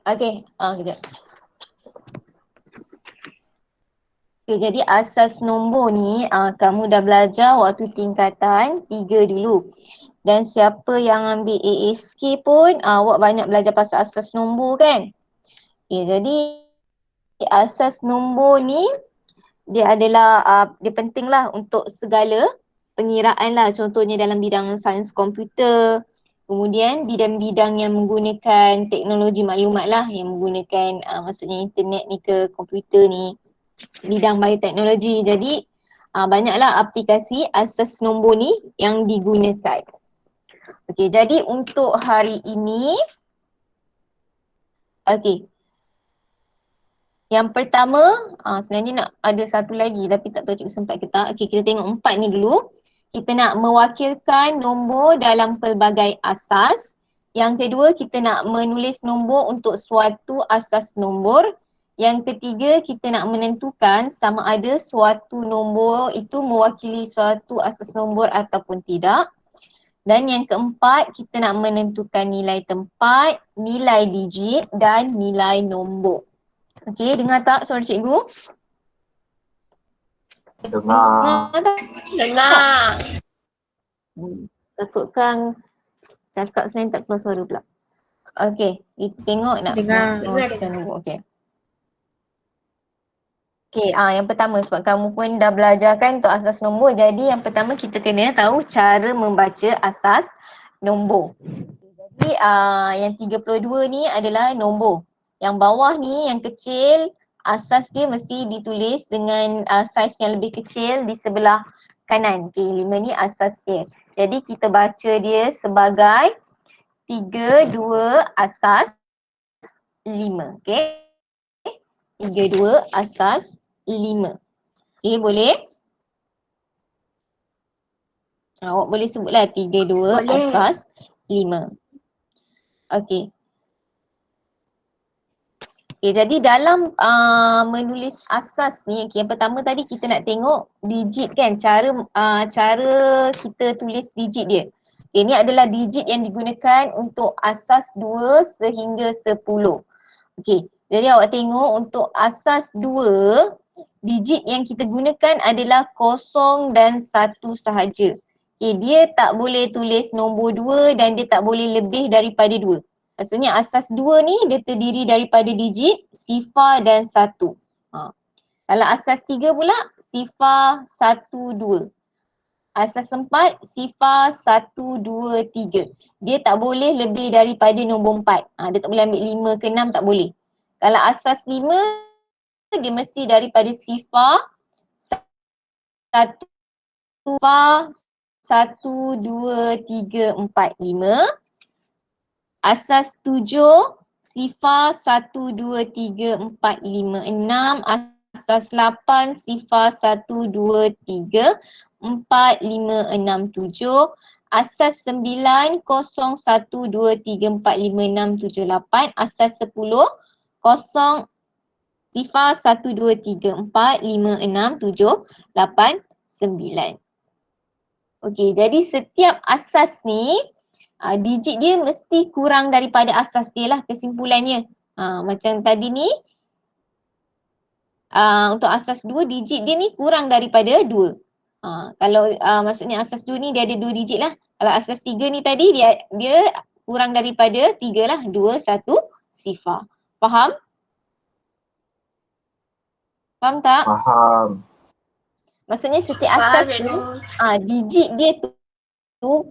Okey, kejap. Okay, jadi asas nombor ni kamu dah belajar waktu tingkatan 3 dulu. Dan siapa yang ambil ASK pun awak banyak belajar pasal asas nombor kan. Okay, jadi asas nombor ni dia adalah dia penting lah untuk segala pengiraan lah. Contohnya dalam bidang sains komputer. Kemudian bidang-bidang yang menggunakan teknologi maklumat lah, yang menggunakan maksudnya internet ni ke komputer ni, bidang bioteknologi. Jadi banyaklah aplikasi asas nombor ni yang digunakan. Okey, jadi untuk hari ini, okey, yang pertama, sebenarnya nak ada satu lagi tapi tak tahu cikgu sempat ke tak. Okey, kita tengok 4 ni dulu. Kita nak mewakilkan nombor dalam pelbagai asas. Yang kedua, kita nak menulis nombor untuk suatu asas nombor. Yang ketiga, kita nak menentukan sama ada suatu nombor itu mewakili suatu asas nombor ataupun tidak. Dan yang keempat, kita nak menentukan nilai tempat, nilai digit dan nilai nombor. Okey, dengar tak suara cikgu? Dengar. Tak? Dengar. Takutkan cakap sebenarnya tak keluar suara pula. Okey, kita tengok nak Dengar. mewakilkan nombor. Okey. Okey, yang pertama sebab kamu pun dah belajar kan untuk asas nombor. Jadi yang pertama kita kena tahu cara membaca asas nombor. Jadi yang 32 ni adalah nombor. Yang bawah ni yang kecil, asas dia mesti ditulis dengan saiz yang lebih kecil di sebelah kanan. Okey, 5 ni asas dia. Jadi kita baca dia sebagai 3, 2, asas 5. Okey. 3, 2, asas 5. Okey, boleh? Awak boleh sebutlah 3, 2, Boleh. asas 5. Okey. Okay, jadi dalam menulis asas ni, okay, yang pertama tadi kita nak tengok digit kan, cara kita tulis digit dia. Okay, ni adalah digit yang digunakan untuk asas 2 sehingga 10. Okay, jadi awak tengok untuk asas 2, digit yang kita gunakan adalah 0 dan 1 sahaja. Okay, dia tak boleh tulis nombor 2 dan dia tak boleh lebih daripada 2. Maksudnya asas 2 ni dia terdiri daripada digit, sifar dan 1. Kalau asas 3 pula, sifar 1, 2. Asas 4, sifar 1, 2, 3. Dia tak boleh lebih daripada nombor 4. Dia tak boleh ambil 5 ke 6, tak boleh. Kalau asas 5, dia mesti daripada sifar 1, sifar 1, 2, 3, 4, 5. Asas 7, sifar 1, 2, 3, 4, 5, 6. Asas 8, sifar 1, 2, 3, 4, 5, 6, 7. Asas 9, 0, 1, 2, 3, 4, 5, 6, 7, 8. Asas 10, 0, sifar 1, 2, 3, 4, 5, 6, 7, 8, 9. Okey, jadi setiap asas ni digit dia mesti kurang daripada asas dia lah kesimpulannya. Macam tadi ni untuk asas 2 digit dia ni kurang daripada 2. Kalau maksudnya asas 2 ni dia ada 2 digit lah. Kalau asas 3 ni tadi dia kurang daripada 3 lah. 2, 1, sifar. Faham? Faham tak? Faham. Maksudnya setiap asas tu digit dia tu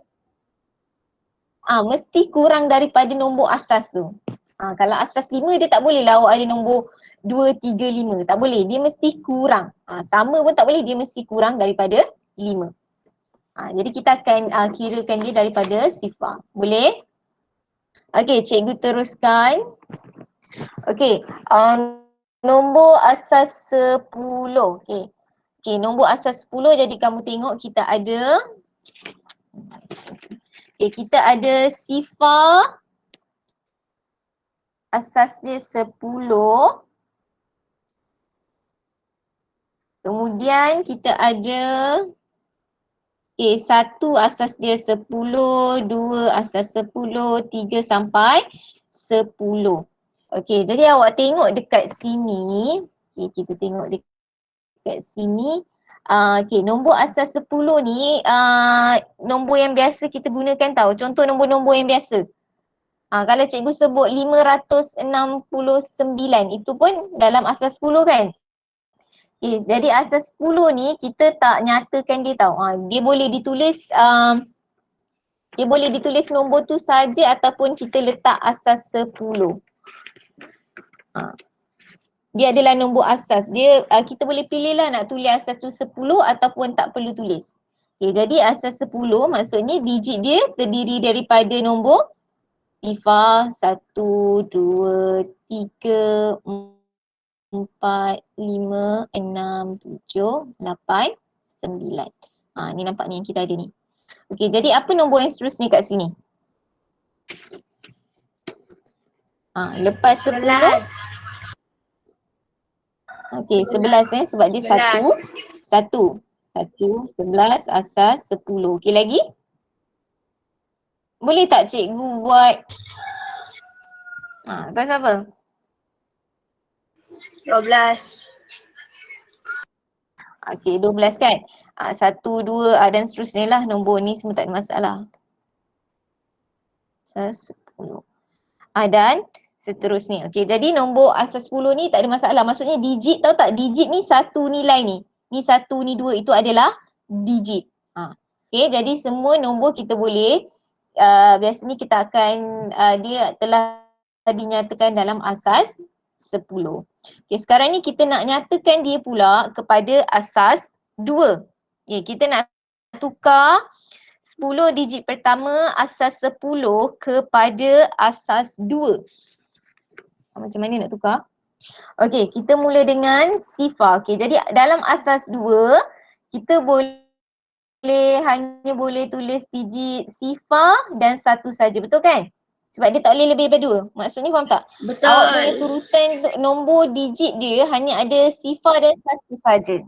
mesti kurang daripada nombor asas tu. Kalau asas 5 dia tak boleh lah awak ada nombor 2, 3, 5. Tak boleh, dia mesti kurang. Sama pun tak boleh, dia mesti kurang daripada 5. Jadi kita akan kirakan dia daripada sifar. Boleh? Okey, cikgu teruskan. Okey, nombor asas 10. Okey, nombor asas 10 jadi kamu tengok kita ada kita ada sifar asas dia 10. Kemudian kita ada Okay, 1 asas dia 10, 2 asas 10, 3 sampai 10. Okay, jadi awak tengok dekat sini. Okay, kita tengok dekat sini. Okay, nombor asas 10 ni nombor yang biasa kita gunakan tau. Contoh nombor-nombor yang biasa. Kalau cikgu sebut 569, itu pun dalam asas 10 kan? Okay, jadi asas 10 ni kita tak nyatakan dia tau. Dia boleh ditulis nombor tu saja ataupun kita letak asas 10. Dia adalah nombor asas. Kita boleh pilih lah nak tulis asas tu 10 ataupun tak perlu tulis. Okay, jadi asas 10 maksudnya digit dia terdiri daripada nombor sifar 1, 2, 3, 4, 5, 6, 7, 8, 9. Ni nampak ni yang kita ada ni. Okay, jadi apa nombor yang seterusnya kat sini? Lepas 10. Okay, 11 sebab dia 1, 11 asas 10. Okay, lagi? Boleh tak cikgu buat? Lepas apa? 12. Okay, 12 kan? 1, 2 dan seterusnya lah. Nombor ni semua tak ada masalah. Asas 10. Dan seterusnya. Okay, jadi nombor asas 10 ni tak ada masalah. Maksudnya digit, tahu tak? Digit ni satu nilai ni. Ni 1, ni 2. Itu adalah digit. Okay, jadi semua nombor kita boleh. Biasanya kita akan, dia telah dinyatakan dalam asas 10. Okay, sekarang ni kita nak nyatakan dia pula kepada asas 2. Okay, kita nak tukar 10 digit pertama asas 10 kepada asas 2. Macam mana nak tukar? Okey, kita mula dengan sifar. Okey, jadi dalam asas 2, kita hanya boleh tulis digit sifar dan 1 saja. Betul kan? Sebab dia tak boleh lebih daripada 2. Maksudnya faham tak? Betul. Awak punya turutan nombor digit dia hanya ada sifar dan 1 saja.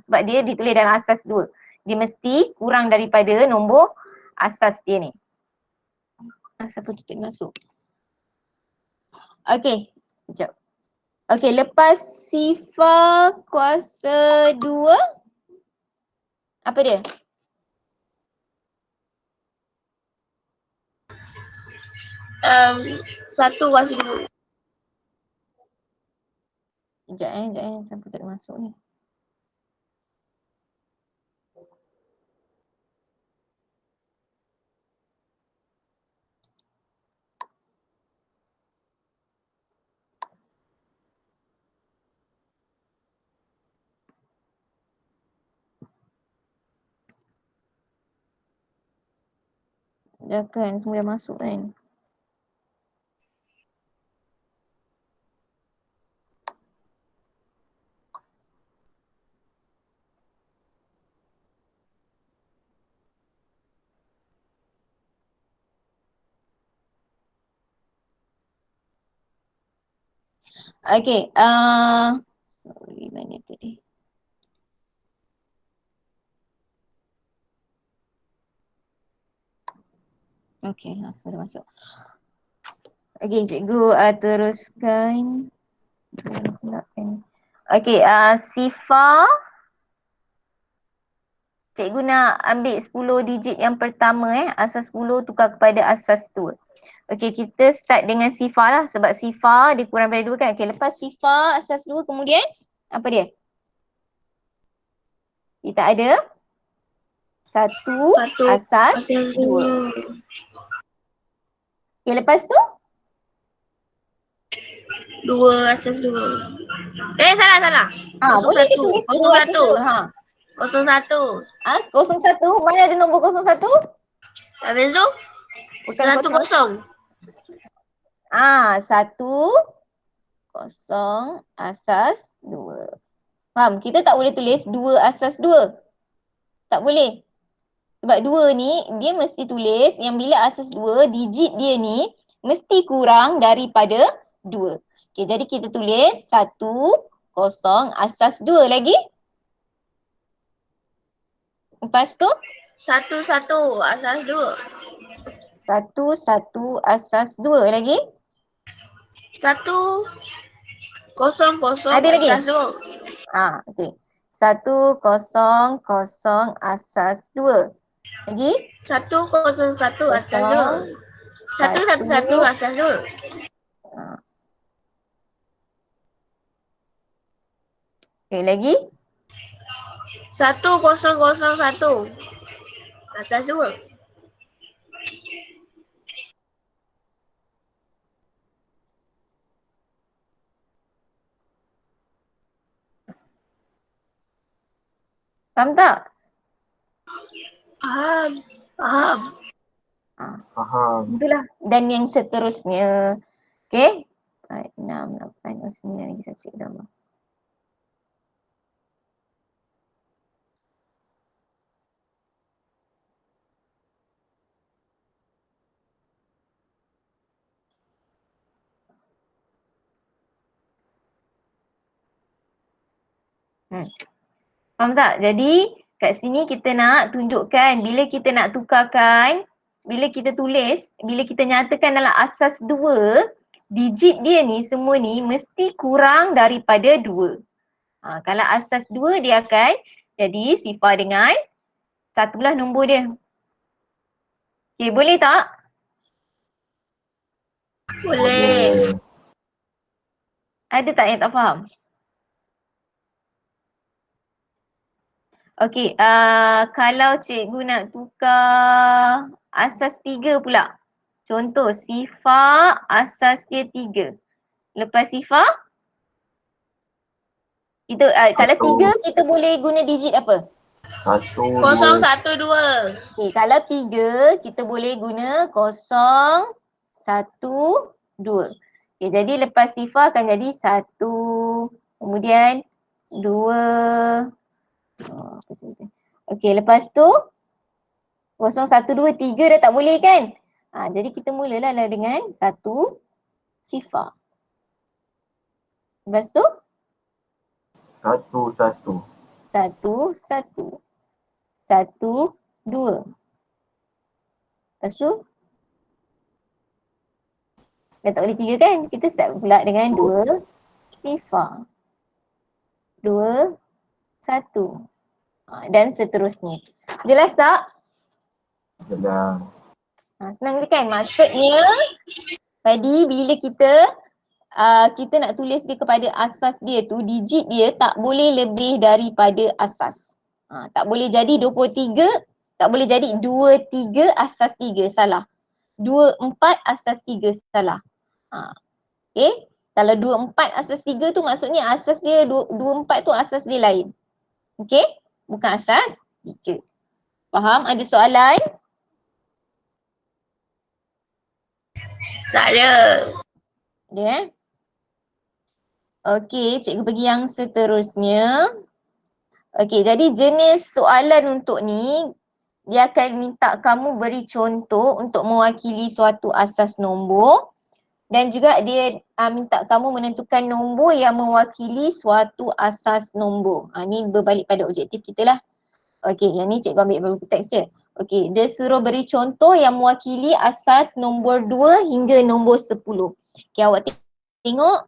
Sebab dia ditulis dalam asas 2. Dia mesti kurang daripada nombor asas dia ni. Siapa tu tak masuk? Okey, sekejap. Okey, lepas sifar kuasa 2, apa dia? Satu kuasa 2. Sekejap siapa tak masuk ni? Dah kan, semua dah masuk kan? Okey, sorry, mana tadi? Okey, sudah masuk. Okey, cikgu teruskan. Okey, sifar. Cikgu nak ambil 10 digit yang pertama asas 10 tukar kepada asas 2. Okey, kita start dengan sifar lah sebab sifar dia kurang daripada 2 kan. Okey, lepas sifar asas 2 kemudian apa dia? Kita ada 1 asas 2. Okey, lepas tu? 2 asas 2. Salah. Boleh dia tulis 2 asas 2. 01. 01. Mana ada nombor 01? Habis tu? Bukan 10. 10 asas 2. Faham? Kita tak boleh tulis 2 asas 2. Tak boleh. Sebab 2 ni dia mesti tulis yang bila asas 2 digit dia ni mesti kurang daripada 2. Okay, jadi kita tulis 10 asas 2 lagi. Lepas tu Satu satu asas dua. 1, 1 asas 2 lagi. Satu kosong kosong Ada lagi? asas dua. Okey. 1, 0, 0 asas 2. Lagi? Satu kosong satu asas dua. 0, Satu satu 1. satu asas dua. Okey, lagi? Satu kosong kosong satu asas dua. Faham tak? Faham. Faham. Faham. Itulah. Dan yang seterusnya. Okey? 4, 6, 8, 9 lagi satu cikgu tambah. Faham tak? Jadi kat sini kita nak tunjukkan bila kita nak tukarkan, bila kita tulis, bila kita nyatakan dalam asas 2, digit dia ni semua ni mesti kurang daripada 2. Kalau asas 2 dia akan jadi sifar dengan 1 lah nombor dia. Okay, boleh tak? Boleh. Ada tak yang tak faham? Okey, kalau cikgu nak tukar asas 3 pula. Contoh, sifar asas dia 3. Lepas sifar, kita, kalau 3 kita boleh guna digit apa? 1, Kosong 2, satu dua. Okey, kalau 3 kita boleh guna 0, 1, 2. Okey, jadi lepas sifar akan jadi 1, kemudian 2. Okey, lepas tu 0, 1, 2, 3 dah tak boleh kan? Jadi kita mulalah dengan 1 sifar. Lepas tu 1, 1. 1, 1. 1, 2. Lepas tu dah tak boleh 3 kan? Kita start pula dengan 2 sifar. 2, 1. Dan seterusnya. Jelas tak? Jelas. Senang je kan? Maksudnya tadi bila kita nak tulis dia kepada asas dia tu, digit dia tak boleh lebih daripada asas. Tak boleh jadi 23, tak boleh jadi 23 asas 3, salah. 24 asas 3, salah. Okay? Kalau 24 asas 3 tu maksudnya asas dia 24 tu asas dia lain. Okay? Bukan asas 3. Faham? Ada soalan? Tak ada. Ada Okey, cikgu pergi yang seterusnya. Okey, jadi jenis soalan untuk ni, dia akan minta kamu beri contoh untuk mewakili suatu asas nombor dan juga dia minta kamu menentukan nombor yang mewakili suatu asas nombor. Ni berbalik pada objektif kita lah. Okey, yang ni cikgu ambil beberapa teks je. Okey, dia suruh beri contoh yang mewakili asas nombor 2 hingga nombor 10. Okey, awak tengok.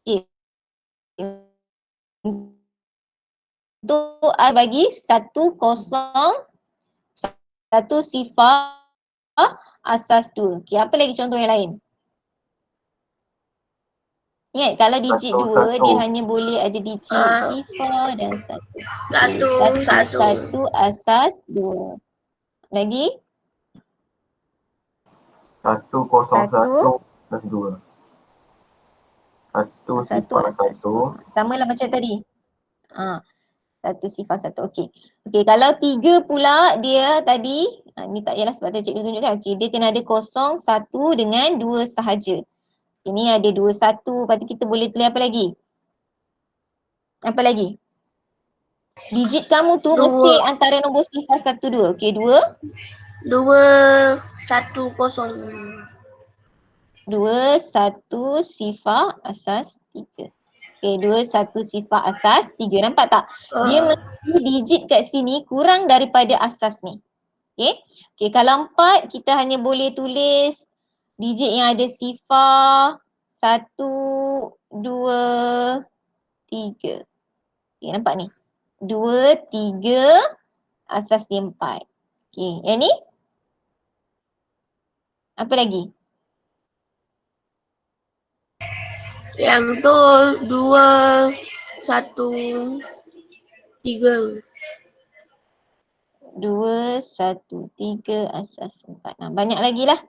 Okey. Untuk bagi 1, 0, 1 sifar asas 2. Okey, apa lagi contoh yang lain? Ingat kalau digit 2 dia hanya boleh ada digit sifar dan 1. Okay, 1 asas 2. Lagi? 1, 0, 1 plus 2. 1 sifar 1. Sama lah macam tadi. 1 sifar 1. Okey. Okey, kalau 3 pula dia tadi, ni tak yalah sebab tadi cikgu tunjukkan. Okey, dia kena ada 0, 1 dengan 2 sahaja. Ini ada 2, 1. Lepas tu kita boleh tulis apa lagi? Apa lagi? Digit kamu tu 2. mesti antara nombor sifar 1, 2. Okey, 2. 2, 1, 0. 2, 1 sifar asas 3. Okay, 2, 1 sifar asas, 3. Nampak tak? Dia mesti digit kat sini kurang daripada asas ni. Okay. Okay, kalau 4 kita hanya boleh tulis digit yang ada sifar 1, 2, 3. Okay, nampak ni? 2, 3, asas dia 4. Okay, yang ni? Apa lagi? Yang tu 2, 1, 3. 2, 1, 3, asas 4. Nah, banyak lagi lah.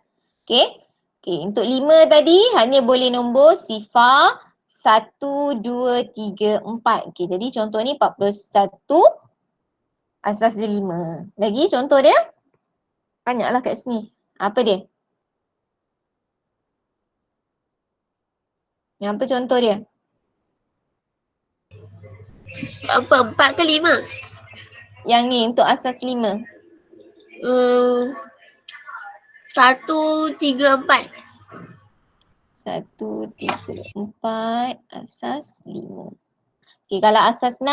Okay. Okay, untuk 5 tadi hanya boleh nombor sifar 1, 2, 3, 4. Okay, jadi contoh ni 41, asas dia 5. Lagi contoh dia? Banyaklah kat sini. Apa dia? Yang apa contoh dia? Apa? 4 ke 5? Yang ni untuk asas 5. 1, 3, 4. 1, 3, 4, asas 5. Okay, kalau asas 6,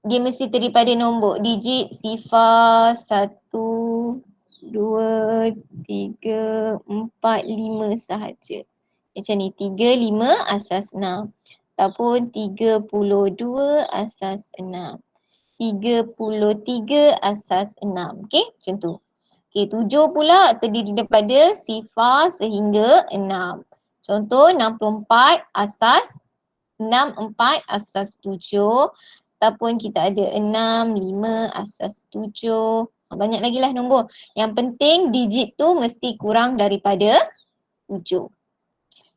dia mesti terdiri pada nombor digit sifar 1, 2, 3, 4, 5 sahaja. Macam ni, 3, 5 asas 6. Ataupun 32 asas 6. 33 asas 6. Okey, macam tu. Okey, 7 pula terdiri daripada sifar sehingga 6. Contoh 64 asas 64 asas 7. Ataupun kita ada 6, 5 asas 7. Banyak lagi lah nombor. Yang penting digit tu mesti kurang daripada 7.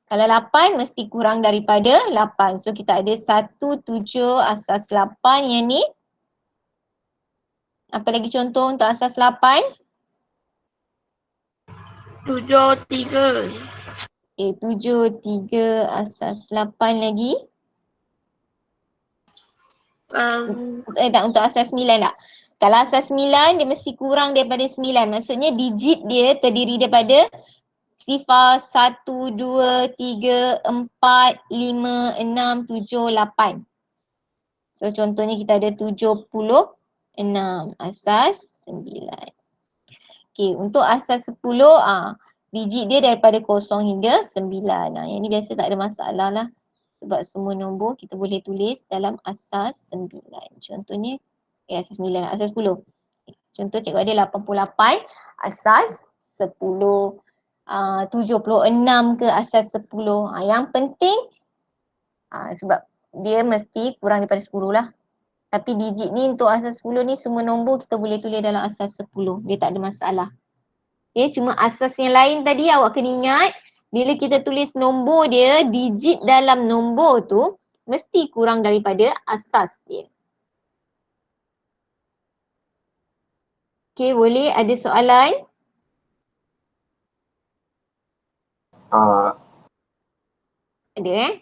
Kalau 8 mesti kurang daripada 8. So kita ada 1, 7 asas 8 yang ni. Apa lagi contoh untuk asas 8? 7, 3. 7, 3 asas 8 lagi. Tak, untuk asas 9 tak? Kalau asas 9 dia mesti kurang daripada 9. Maksudnya digit dia terdiri daripada sifar 1, 2, 3, 4, 5, 6, 7, 8. So contohnya kita ada 76 asas 9. Okay, untuk asas 10 digit dia daripada 0 hingga 9. Yang ni biasa tak ada masalah lah. Sebab semua nombor kita boleh tulis dalam asas 9. Contohnya asas 9, asas 10. Contoh cikgu ada 88 asas 10. 76 ke asas 10. Yang penting sebab dia mesti kurang daripada 10 lah. Tapi digit ni untuk asas 10 ni semua nombor kita boleh tulis dalam asas 10. Dia tak ada masalah. Okay, cuma asas yang lain tadi awak kena ingat bila kita tulis nombor dia, digit dalam nombor tu mesti kurang daripada asas dia. Okay, boleh ada soalan? Ada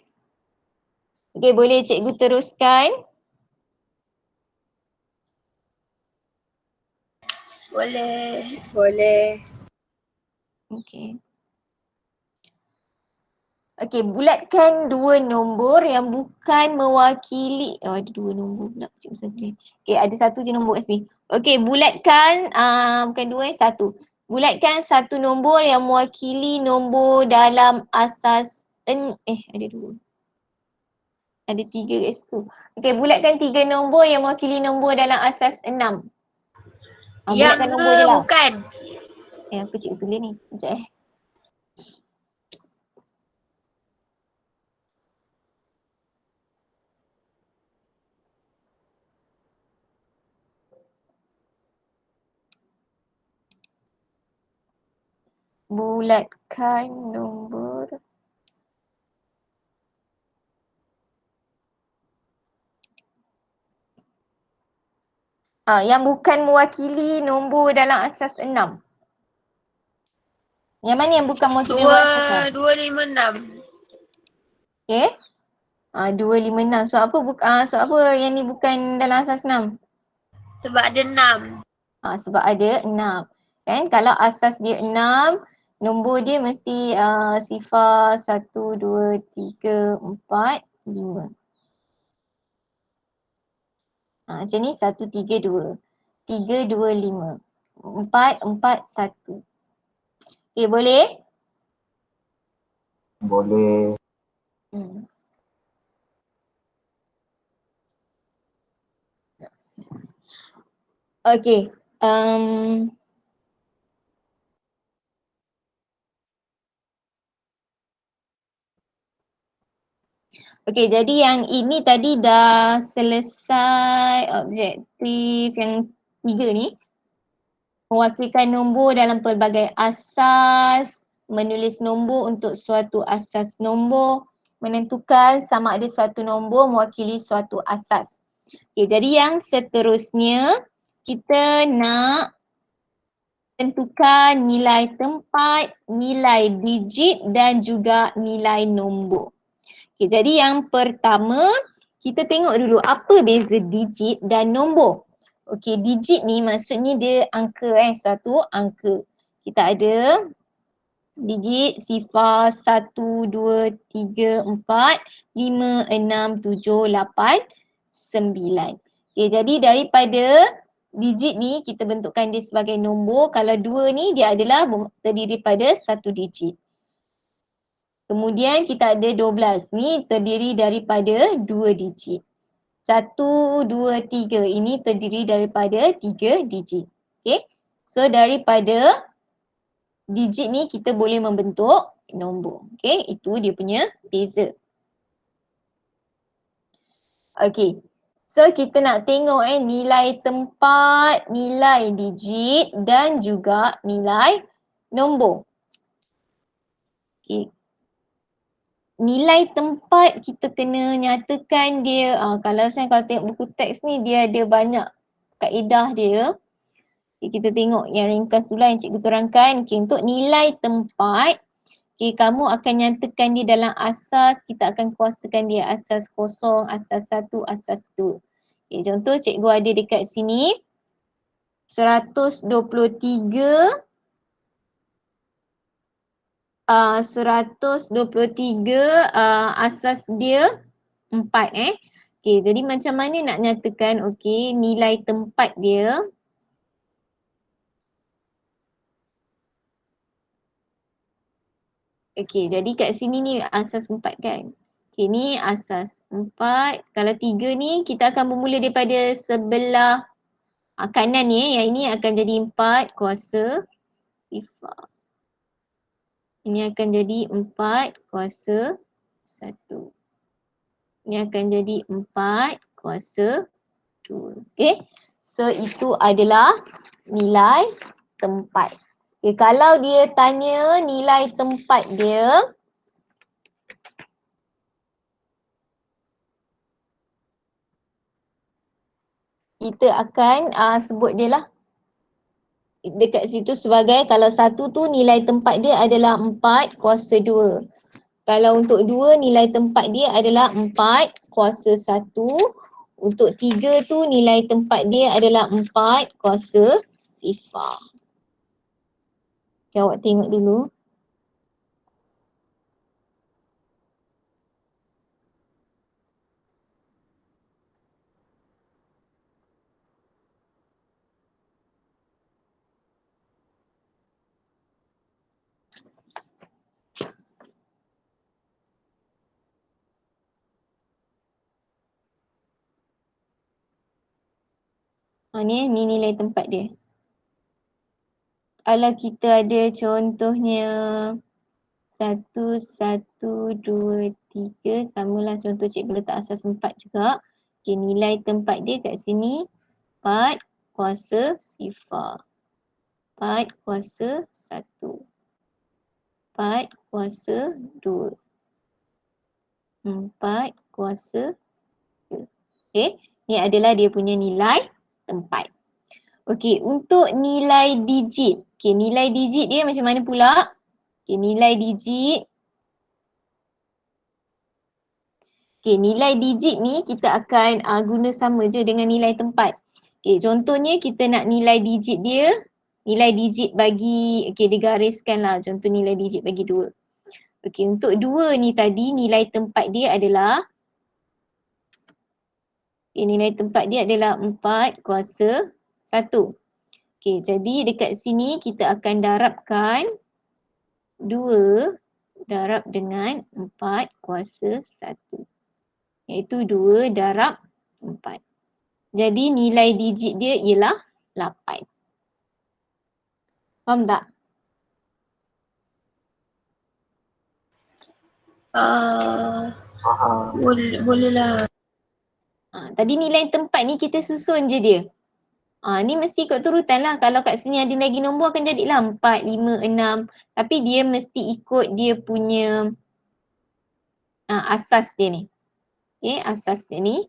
Okay, boleh cikgu teruskan? Boleh. Boleh. Okay. Okay, bulatkan dua nombor yang bukan mewakili, ada dua nombor pula. Okay, ada satu je nombor kat sini. Okay, bulatkan, bukan dua, satu. Bulatkan satu nombor yang mewakili nombor dalam asas, ada dua. Ada 3 kat situ. Okay, bulatkan 3 nombor yang mewakili nombor dalam asas 6. Bulatkan nombor je lah. Bukan. Apa cikgu tulis ni? Sekejap Bulatkan nombor yang bukan mewakili nombor dalam asas 6. Yang mana yang bukan mewakili nombor asas 6? 2, 5, 6. Okay. 2, 5, 6. So apa yang ni bukan dalam asas 6? Sebab ada 6. Sebab ada 6. Kan kalau asas dia 6, nombor dia mesti sifar 1, 2, 3, 4, 5. Macam ni 1, 3, 2. 3, 2, 5. 4, 4, 1. Okay, boleh? Boleh. Okay. Okay, jadi yang ini tadi dah selesai objektif yang 3 ni. Mewakilkan nombor dalam pelbagai asas, menulis nombor untuk suatu asas nombor, menentukan sama ada suatu nombor mewakili suatu asas. Okay, jadi yang seterusnya kita nak tentukan nilai tempat, nilai digit dan juga nilai nombor. Okay, jadi yang pertama kita tengok dulu apa beza digit dan nombor. Okey, digit ni maksudnya dia angka suatu angka. Kita ada digit sifar 1, 2, 3, 4, 5, 6, 7, 8, 9. Okey, jadi daripada digit ni kita bentukkan dia sebagai nombor. Kalau 2 ni dia adalah terdiri pada satu digit. Kemudian kita ada 12 ni terdiri daripada 2 digit. 1, 2, 3 ini terdiri daripada 3 digit. Okay. So daripada digit ni kita boleh membentuk nombor. Okay. Itu dia punya beza. Okay. So kita nak tengok nilai tempat, nilai digit dan juga nilai nombor. Okay. Nilai tempat kita kena nyatakan dia, kalau tengok buku teks ni dia ada banyak kaedah dia. Okay, kita tengok yang ringkas dulu yang cikgu terangkan. Okay, untuk nilai tempat, okay, kamu akan nyatakan dia dalam asas, kita akan kuasakan dia asas kosong, asas 1, asas 2. Okay, contoh cikgu ada dekat sini 123 asas dia 4 Okay, jadi macam mana nak nyatakan nilai tempat dia. Okay, jadi kat sini ni asas 4 kan. Okay, ni asas 4. Kalau 3 ni kita akan bermula daripada sebelah kanan ni. Yang ini akan jadi 4 kuasa sifar. Ini akan jadi 4 kuasa 1. Ini akan jadi 4 kuasa 2. Okay. So itu adalah nilai tempat. Okay, kalau dia tanya nilai tempat dia, kita akan sebut dia lah. Dekat situ sebagai kalau 1 tu nilai tempat dia adalah 4 kuasa 2. Kalau untuk 2 nilai tempat dia adalah 4 kuasa 1. Untuk 3 tu nilai tempat dia adalah 4 kuasa sifar. Okay, awak tengok dulu. Ni nilai tempat dia. Kalau kita ada contohnya 1, 1, 2, 3, samalah contoh cikgu letak asas 4 juga. Okay, nilai tempat dia kat sini 4 kuasa sifar. 4 kuasa 1. 4 kuasa 2. 4 kuasa 2. Okay, ni adalah dia punya nilai tempat. Okey, untuk nilai digit. Okey, nilai digit dia macam mana pula? Okey, nilai digit. Okey, nilai digit ni kita akan guna sama je dengan nilai tempat. Okey, contohnya kita nak nilai digit dia. Nilai digit bagi, okey digariskan lah contoh nilai digit bagi 2. Okey, untuk 2 ni tadi nilai tempat dia adalah Okay, nilai tempat dia adalah 4 kuasa 1. Okay, jadi dekat sini kita akan darabkan 2 darab dengan 4 kuasa 1. Iaitu 2 darab 4. Jadi nilai digit dia ialah 8. Faham tak? Faham. Boleh lah. Tadi nilai tempat ni kita susun je dia. Ni mesti ikut turutan lah. Kalau kat sini ada lagi nombor akan jadilah 4, 5, 6. Tapi dia mesti ikut dia punya asas dia ni. Okay, asas dia ni.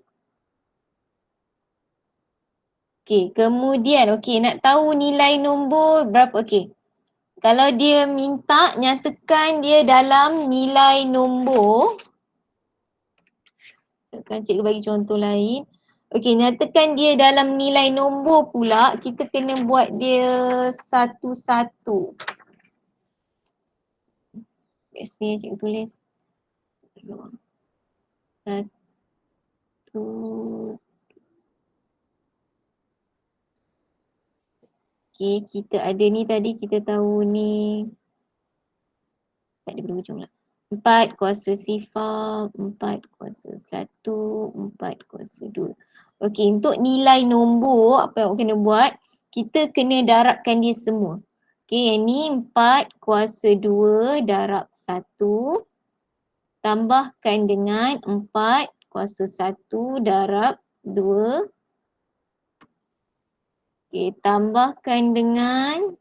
Okay, kemudian nak tahu nilai nombor berapa. Okay, kalau dia minta nyatakan dia dalam nilai nombor. Kan cikgu bagi contoh lain. Okey, nyatakan dia dalam nilai nombor pula, kita kena buat dia satu-satu. Kat sini cikgu tulis. Satu. Okey, kita ada ni tadi, kita tahu ni. Tak ada berhujung lah. 4 kuasa sifar, 4 kuasa 1, 4 kuasa 2. Okey, untuk nilai nombor, apa yang awak kena buat, kita kena darabkan dia semua. Okey, yang ni 4 kuasa 2 darab 1, tambahkan dengan 4 kuasa 1 darab 2. Okey, tambahkan dengan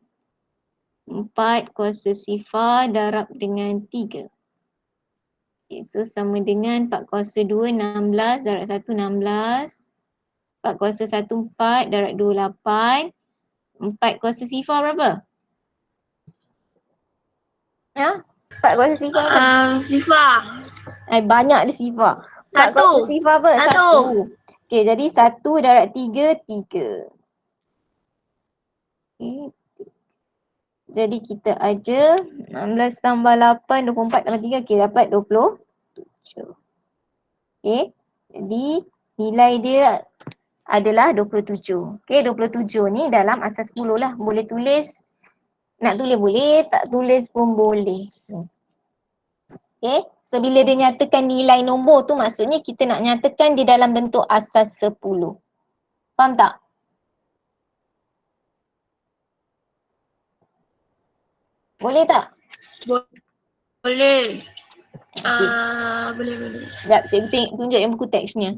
4 kuasa sifar darab dengan 3. Okay, so sama dengan 4 kuasa 2, 16 darab 1, 16. 4 kuasa 1, 4 darab 2, 8. 4 kuasa sifar berapa? 4 kuasa sifar berapa? Sifar. Banyak dia sifar. 4 Satu. kuasa sifar apa? Satu. 1. Okay, jadi 1 darab 3, 3. Okay. Jadi kita ada 16 tambah 8, 24 tambah 3, okay, dapat 27. Okay, jadi nilai dia adalah 27. Okay, 27 ni dalam asas 10 lah. Boleh tulis, nak tulis boleh, tak tulis pun boleh. Okay, so bila dia nyatakan nilai nombor tu maksudnya kita nak nyatakan dia dalam bentuk asas 10. Faham tak? Boleh tak? Boleh. Okay. Boleh. Sekejap, cikgu tunjuk yang buku teksnya.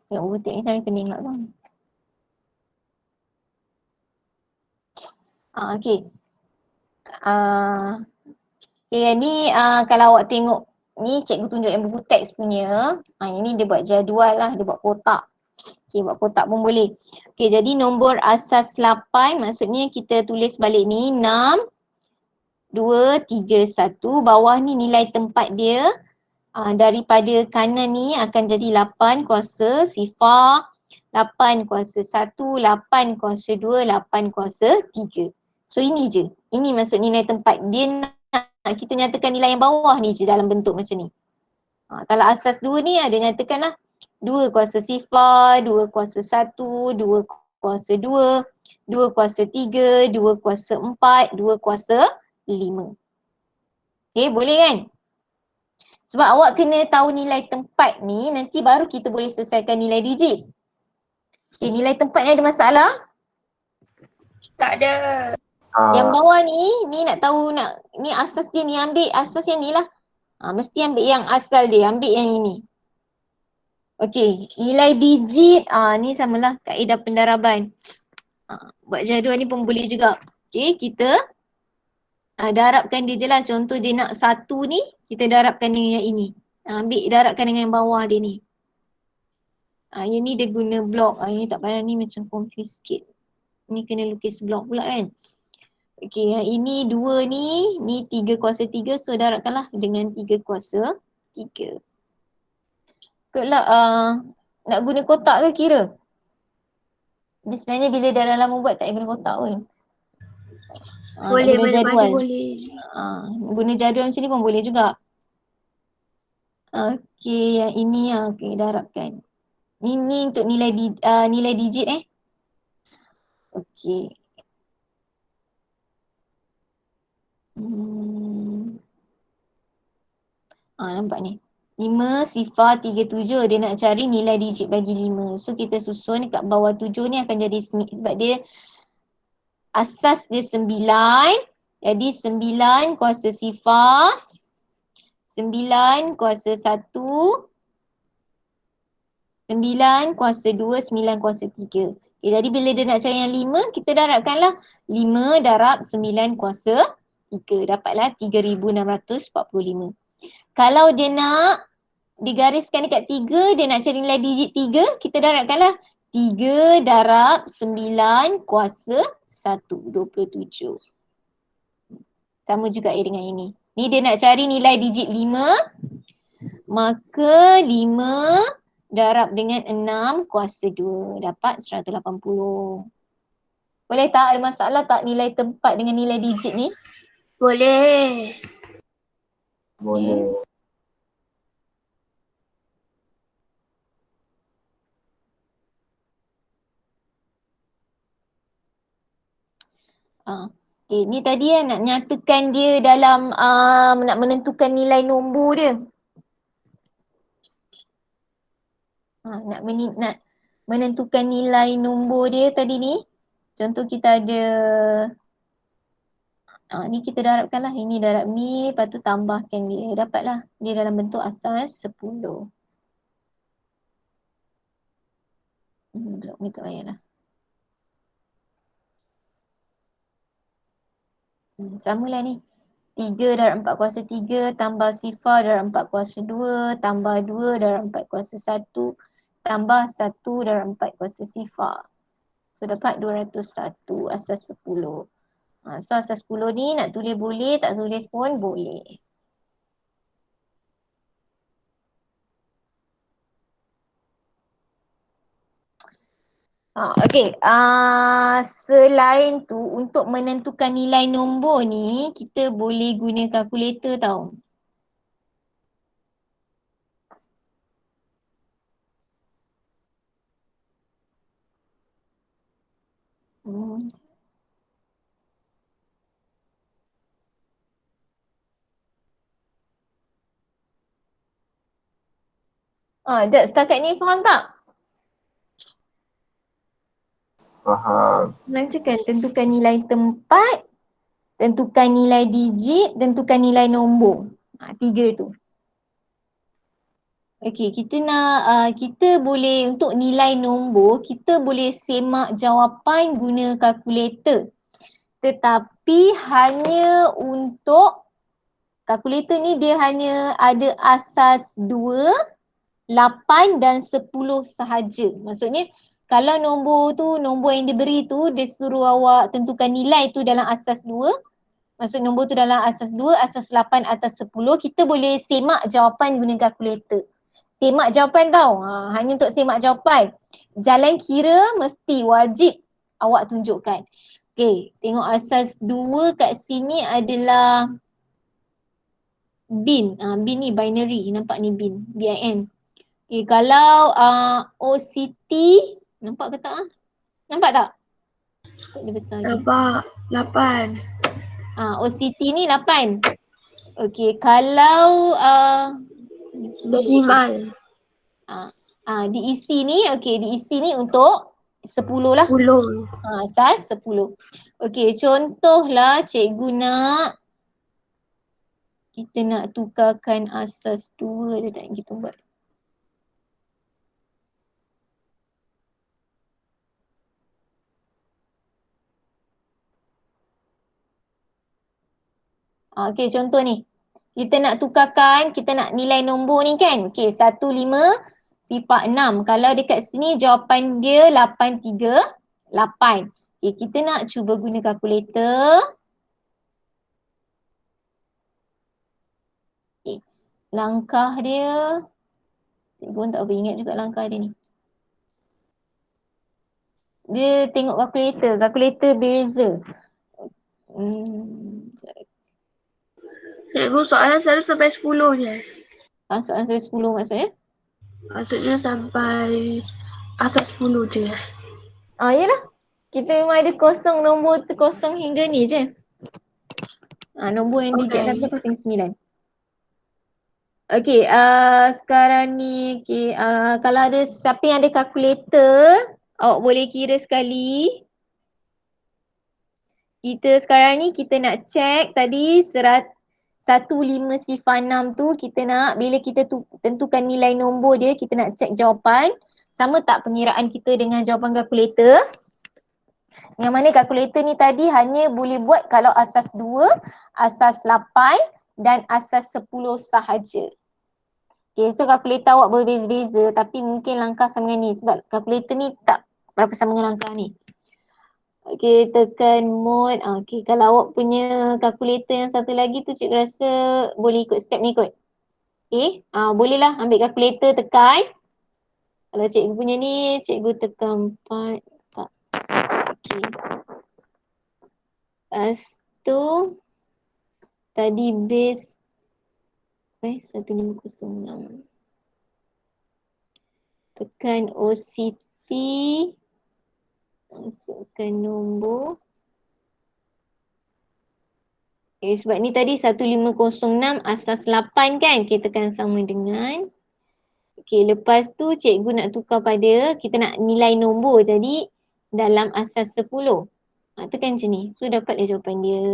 Tengok buku teks ni saya pening pula tu. Okay. Okay, ni kalau awak tengok ni cikgu tunjuk yang buku teks punya. Ini dia buat jadual lah, dia buat kotak. Okay, buat kotak pun boleh. Okay, jadi nombor asas 8 maksudnya kita tulis balik ni 6, 2, 3, 1. Bawah ni nilai tempat dia. Daripada kanan ni akan jadi 8 kuasa sifar, 8 kuasa 1, 8 kuasa 2, 8 kuasa 3. So ini je. Ini maksud nilai tempat. Dia nak kita nyatakan nilai yang bawah ni je dalam bentuk macam ni. Kalau asas 2 ni ada nyatakanlah 2 kuasa sifar, 2 kuasa 1, 2 kuasa 2, 2 kuasa 3, 2 kuasa 4, 2 kuasa 5. Okay, boleh kan? Sebab awak kena tahu nilai tempat ni, nanti baru kita boleh selesaikan nilai digit. Okay, nilai tempat ni ada masalah? Tak ada. Yang bawah ni nak tahu ni asas dia ni, ambil asas yang ni lah. Mesti ambil yang asal dia, ambil yang ini. Okay, nilai digit, ni samalah kaedah pendaraban. Buat jadual ni pun boleh juga. Okay, kita darabkan dia je lah. Contoh dia nak 1 ni, kita darabkan dengan yang ini. Ambil darabkan dengan yang bawah dia ni. Yang ni dia guna blok. Yang ni tak payah, ni macam confuse sikit. Ni kena lukis blok pula kan. Okey, yang ini 2 ni 3 kuasa 3. So darabkanlah dengan 3 kuasa 3. Ikutlah nak guna kotak ke kira? Dia sebenarnya bila dah lama buat tak payah guna kotak pun. Nak Boleh, guna boleh, jadual. boleh. Guna jadual macam ni pun boleh juga. Okey, yang ini okey, darabkan. Ini untuk nilai digit Okey. Nampak ni. 5 sifar 37, dia nak cari nilai digit bagi 5. So kita susun kat bawah 7 ni akan jadi sebab dia asas dia 9. Jadi 9 kuasa sifar, 9 kuasa 1, 9 kuasa 2, 9 kuasa 3. Okay, jadi bila dia nak cari yang 5, kita darabkanlah 5 darab 9 kuasa 3. Dapatlah 3645. Kalau dia nak digariskan dekat 3, dia nak cari nilai digit 3, kita darabkanlah 3 darab 9 kuasa 1, 27. Sama juga dengan ini. Ni dia nak cari nilai digit 5, maka 5 darab dengan 6 kuasa 2, dapat 180. Boleh tak? Ada masalah tak nilai tempat dengan nilai digit ni? Boleh. Boleh. Ni tadi nak nyatakan dia dalam nak menentukan nilai nombor dia. Nak menentukan nilai nombor dia tadi ni. Contoh kita ada ni kita darabkan lah. Ini darab ni, lepas tu tambahkan dia. Dapatlah dia dalam bentuk asas 10. Blok ni tak payahlah. Samalah ni. 3 darab 4 kuasa 3 tambah sifar darab 4 kuasa 2 tambah 2 darab 4 kuasa 1 tambah 1 darab 4 kuasa sifar. So dapat 201 asas 10. So asas 10 ni nak tulis boleh, tak tulis pun boleh. Okey, selain tu untuk menentukan nilai nombor ni kita boleh guna kalkulator tau. Setakat ni faham tak? Faham. Lancarkan tentukan nilai tempat, tentukan nilai digit, tentukan nilai nombor. 3 tu. Okey, kita boleh untuk nilai nombor, kita boleh semak jawapan guna kalkulator. Tetapi hanya untuk kalkulator ni dia hanya ada asas 2, 8 dan 10 sahaja. Maksudnya kalau nombor tu, nombor yang diberi tu dia suruh awak tentukan nilai tu dalam asas 2. Maksud nombor tu dalam asas 2, asas 8 atas 10, kita boleh semak jawapan guna kalkulator. Semak jawapan tau. Hanya untuk semak jawapan. Jalan kira mesti wajib awak tunjukkan. Okey, tengok asas 2 kat sini adalah bin. Bin ni binary. Nampak ni bin. BIN. Okay, kalau OCT, nampak ke tak? Nampak tak? Tak ada besar lagi. Nampak. 8. OCT ni 8. Okay, kalau Desimal. diisi ni, diisi ni untuk 10 lah. 10. Asas 10. Okay, contohlah cikgu kita nak tukarkan asas 2 dia tak nak kita buat. Okay, contoh ni. Kita nak tukarkan, kita nak nilai nombor ni kan. Okey, 15/6. Kalau dekat sini jawapan dia 838. Okey, kita nak cuba guna kalkulator. Okey, langkah dia. Cikgu pun tak boleh ingat juga langkah dia ni. Dia tengok kalkulator. Kalkulator beza. Cikgu, soalan saya sampai 10 je. Soalan sampai 10 maksudnya? Maksudnya sampai asas 10 je. Yelah. Kita memang ada kosong nombor tu kosong hingga ni je. Nombor yang digit Okay. kata 09. Okey, sekarang ni kalau ada siapa yang ada kalkulator, awak boleh kira sekali. Kita sekarang ni kita nak check tadi 15/6 tu kita nak bila kita tentukan nilai nombor dia kita nak check jawapan. Sama tak pengiraan kita dengan jawapan kalkulator? Yang mana kalkulator ni tadi hanya boleh buat kalau asas 2, asas 8 dan asas 10 sahaja. Okay, so kalkulator awak berbeza-beza tapi mungkin langkah sama dengan ni sebab kalkulator ni tak berapa sama dengan langkah ni. Okay, tekan mode. Okay, kalau awak punya kalkulator yang satu lagi tu cikgu rasa boleh ikut step ni kot. Okay, bolehlah ambil kalkulator tekan. Kalau cikgu punya ni, cikgu tekan 4. Tak. Okay. Lepas tu, tadi base 1506. Tekan OCT. Masukkan nombor. Okay, sebab ni tadi 1506 asas 8 kan? Kita tekan sama dengan. Okay, lepas tu cikgu nak tukar pada, kita nak nilai nombor. Jadi dalam asas 10. Tekan macam ni. So dapatlah jawapan dia.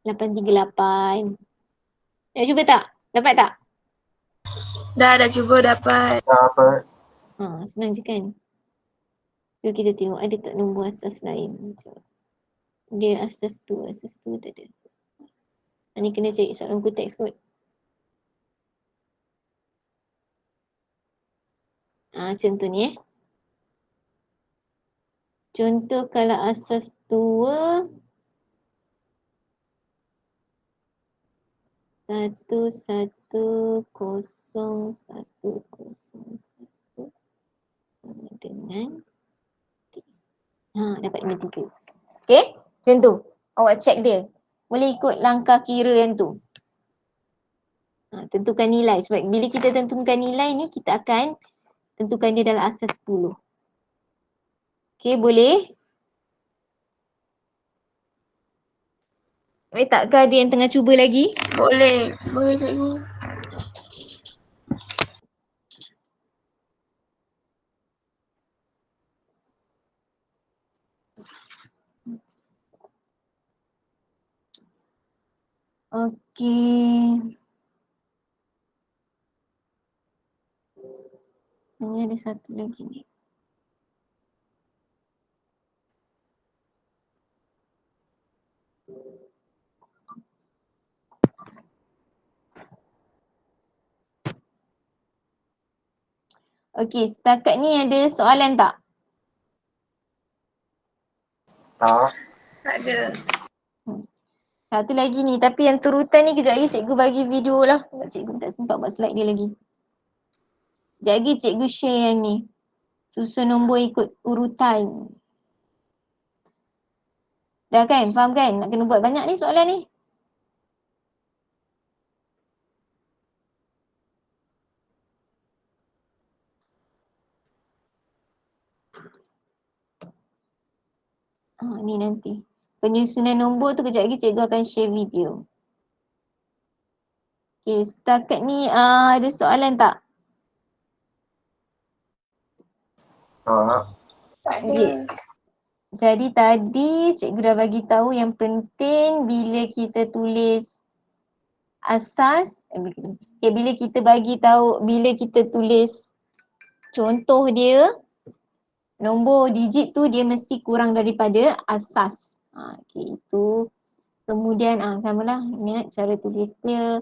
838. Nak cuba tak? Dapat tak? Dah cuba dapat. Dapat. Senang je kan? So kita tengok ada tak nombor asas lain. Dia asas 2, asas 2 tak ada. Ni kena cari soalan buku teks kot. Contoh ni Contoh kalau asas 2 1100101 sama dengan dapat 53. Okay, macam tu. Awak check dia. Boleh ikut langkah kira yang tu. Tentukan nilai. Sebab bila kita tentukan nilai ni, kita akan tentukan dia dalam asas 10. Okay, boleh? Takkah ada yang tengah cuba lagi? Boleh. Boleh cikgu. Okey. Ini ada satu lagi ni. Okey, setakat ni ada soalan tak? Tak. Tak ada. Satu lagi ni, tapi yang turutan ni kejap lagi cikgu bagi video lah. Sebab cikgu tak sempat buat slide dia lagi. Kejap lagi cikgu share yang ni. Susun nombor ikut urutan. Dah kan? Faham kan? Nak kena buat banyak ni soalan ni. Ni nanti. Penyusunan nombor tu kejap lagi cikgu akan share video. Okay, setakat ni ada soalan tak? Tak ada. Okay. Jadi tadi cikgu dah bagi tahu yang penting bila kita tulis asas, bila kita bagi tahu, bila kita tulis contoh dia, nombor digit tu dia mesti kurang daripada asas. Okay, itu. Kemudian samalah ingat cara tulis dia.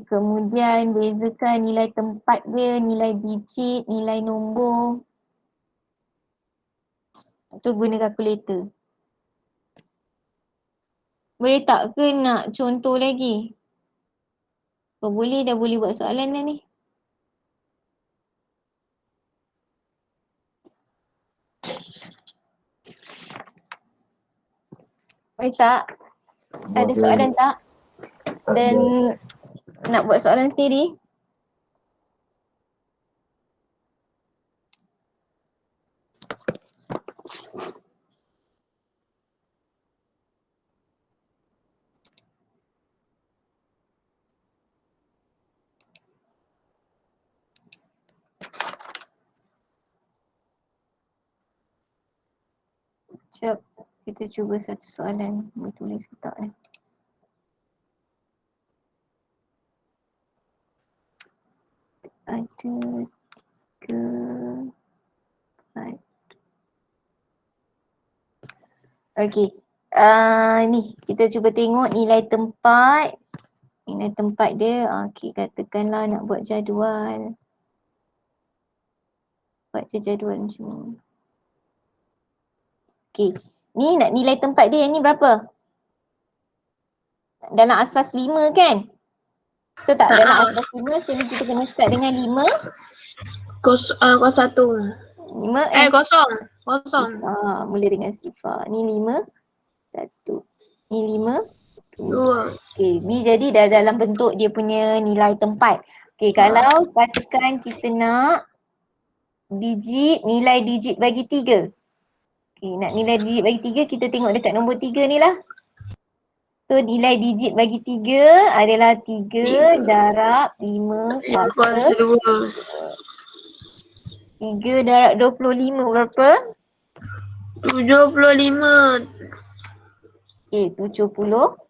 kemudian bezakan nilai tempat dia, nilai digit, nilai nombor. Tu guna kalkulator. Boleh tak ke nak contoh lagi? Kalau boleh dah boleh buat soalan dah ni. Boleh tak? Ada Boleh. soalan tak? Tak Dan ada. nak buat soalan sendiri? Sekejap, kita cuba satu soalan. Boleh tulis ke tak ni? Ada 3, 4. Okey. Ni kita cuba tengok nilai tempat. Nilai tempat dia, okey katakanlah nak buat jadual. Buat je jadual macam ni. Okey. Ni nak nilai tempat dia, yang ni berapa? Dalam asas 5 kan? Betul tak? Dalam asas 5, so ni kita kena start dengan 5. Satu. 5 Kosong. Kosong. mula dengan sifar. Ni 5, 1. Ni 5, 2. Dua. Okey, ni jadi dah dalam bentuk dia punya nilai tempat. Okey, kalau katakan kita nak digit, nilai digit bagi 3. Okey, nak nilai digit bagi 3, kita tengok dekat nombor 3 ni lah. So nilai digit bagi 3 adalah 3 darab 5 kuasa 2. 3 darab 25 berapa? 75. Okey, 75.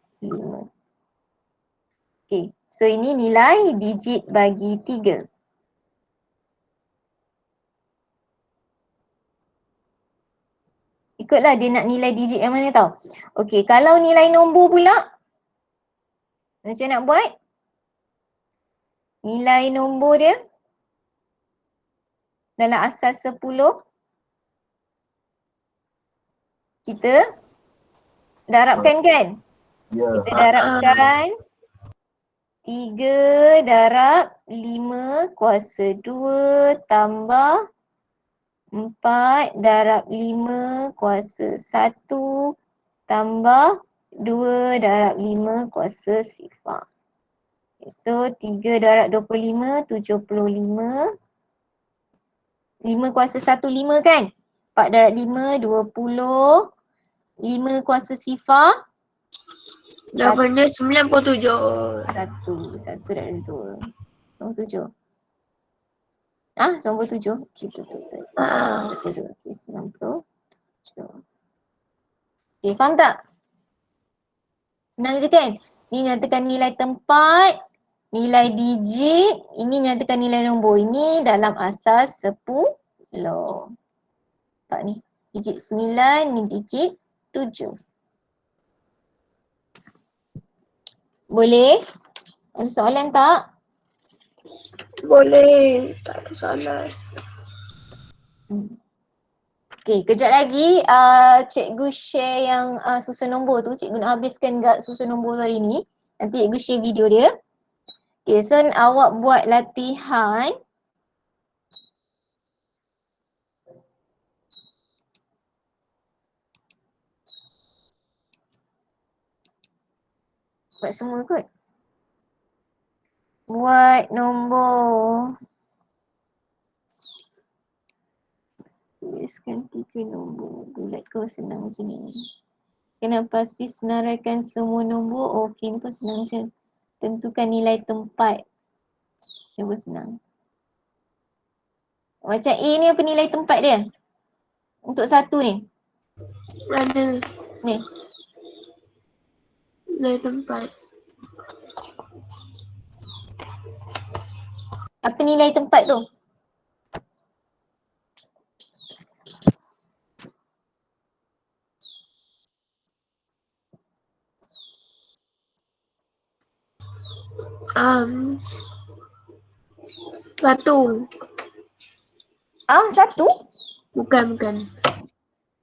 Okey, so ini nilai digit bagi 3. Ikutlah dia nak nilai digit yang mana tau. Okey, kalau nilai nombor pula, macam nak buat? Nilai nombor dia dalam asas 10, kita darabkan kan? Ya. Kita darabkan 3 darab 5 kuasa 2 tambah 4 darab 5 kuasa 1 tambah 2 darab 5 kuasa sifar. So 3 darab 25, 75. 5 kuasa 1, 5 kan? 4 darab 5, 20. 5 kuasa sifar. Jawapannya 97. 1 darab 2. 97. 97. Okey, betul. Okey, 97. Okey, faham tak? Senang je kan? Ni nyatakan nilai tempat, nilai digit, ini nyatakan nilai nombor. Ini dalam asas 10. Nampak ni. Digit 9, ni digit 7. Boleh? Ada soalan tak? Boleh. Tak ada soalan. Okey, kejap lagi cikgu share yang susun nombor tu. Cikgu nak habiskan susun nombor tu hari ni. Nanti cikgu share video dia. Okey, so awak buat latihan. Buat semua kot. Buat nombor. Tuliskan 3 nombor. Bulat kau senang macam ni. Kena pasti senaraikan semua nombor. Okey, ni pun senang je. Tentukan nilai tempat. Dia pun senang. Macam A ni apa nilai tempat dia? Untuk 1 ni. Mana? Ni. Nilai tempat. Apa nilai tempat tu? Satu. Satu. Bukan.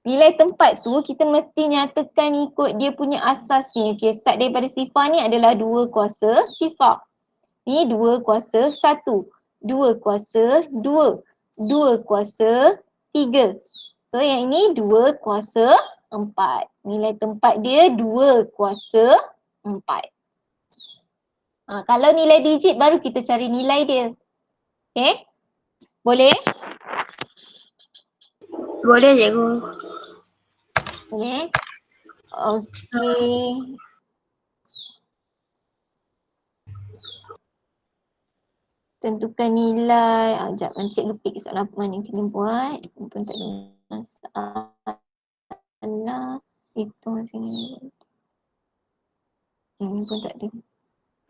Nilai tempat tu kita mesti nyatakan ikut dia punya asas ni. Okay, start daripada sifar ni adalah 2 kuasa sifar. Ni 2 kuasa 1, 2 kuasa 2, 2 kuasa 3. So yang ini 2 kuasa 4. Nilai tempat dia 2 kuasa 4. Kalau nilai digit baru kita cari nilai dia. Okay? Boleh? Boleh cikgu. Okay. Okay. Tentukan nilai. Sekejap, Encik kepik soalan apa mana yang kena buat. Ini pun tak ada masalah. Itu sini. Ini pun tak ada.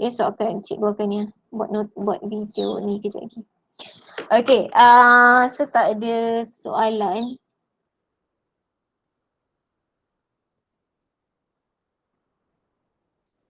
Esok akan Encik buatkan ya. Buat video ni kejap lagi. Okay, so tak ada soalan.